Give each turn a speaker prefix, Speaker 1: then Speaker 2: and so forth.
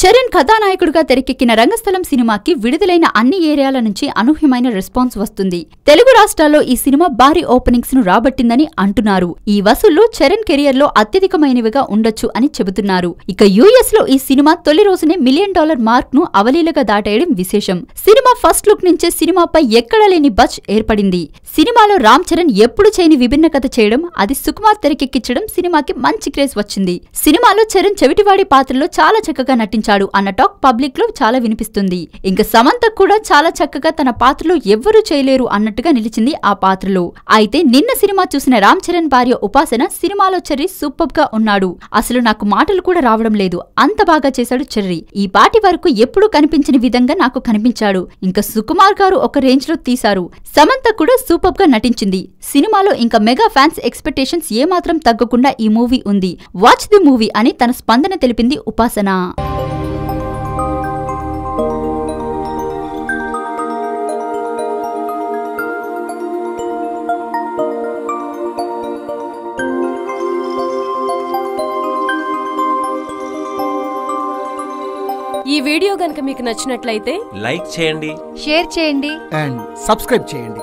Speaker 1: చరణ్ కథానాయకుడిగా తెరకెక్కిన రంగస్థలం సినిమాకి విడుదలైన అన్ని ఏరియాల నుంచి అనూహ్యమైన రెస్పాన్స్ వస్తుంది. తెలుగు రాష్ట్రాల్లో ఈ సినిమా భారీ ఓపెనింగ్స్ ను రాబట్టిందని అంటున్నారు. ఈ వసూళ్లు చరణ్ కెరియర్ లో అత్యధికమైనవిగా ఉండొచ్చు అని చెబుతున్నారు. ఇక యుఎస్ లో ఈ సినిమా తొలి రోజునే $1 మిలియన్ మార్క్ ను అవలీలగా దాటేయడం విశేషం. సినిమా ఫస్ట్ లుక్ నుంచే సినిమాపై ఎక్కడా లేని బజ్ ఏర్పడింది. సినిమాలో రామ్ చరణ్ ఎప్పుడు చేయని విభిన్న కథ చేయడం, అది సుకుమార్ తెరకెక్కించడం సినిమాకి మంచి క్రేజ్ వచ్చింది. సినిమాలో చరణ్ చెవిటివాడి పాత్రలో చాలా చక్కగా నటించాడు అన్న టాక్ పబ్లిక్ లో చాలా వినిపిస్తుంది. ఇంకా సమంత కూడా చాలా చక్కగా తన పాత్రలో ఎవ్వరూ చేయలేరు అన్నట్టుగా నిలిచింది ఆ పాత్రలో. అయితే నిన్న సినిమా చూసిన రామ్ చరణ్ భార్య ఉపాసన సినిమాలో చెర్రీ సూపర్ గా ఉన్నాడు, అసలు నాకు మాటలు కూడా రావడం లేదు, అంత బాగా చేశాడు చెర్రీ, ఈ పాటి వరకు ఎప్పుడూ కనిపించని విధంగా నాకు కనిపించాడు, ఇంకా సుకుమార్ గారు ఒక రేంజ్ లో తీశారు, సమంత కూడా సూపర్ గా నటించింది. సినిమాలో ఇంకా మెగా ఫ్యాన్స్ ఎక్స్పెక్టేషన్స్ ఏమాత్రం తగ్గకుండా ఈ మూవీ ఉంది, వాచ్ ది మూవీ అని తన స్పందన తెలిపింది ఉపాసన.
Speaker 2: ఈ వీడియో గనుక మీకు నచ్చినట్లయితే
Speaker 3: లైక్ చేయండి,
Speaker 4: షేర్ చేయండి
Speaker 5: అండ్ సబ్స్క్రైబ్ చేయండి.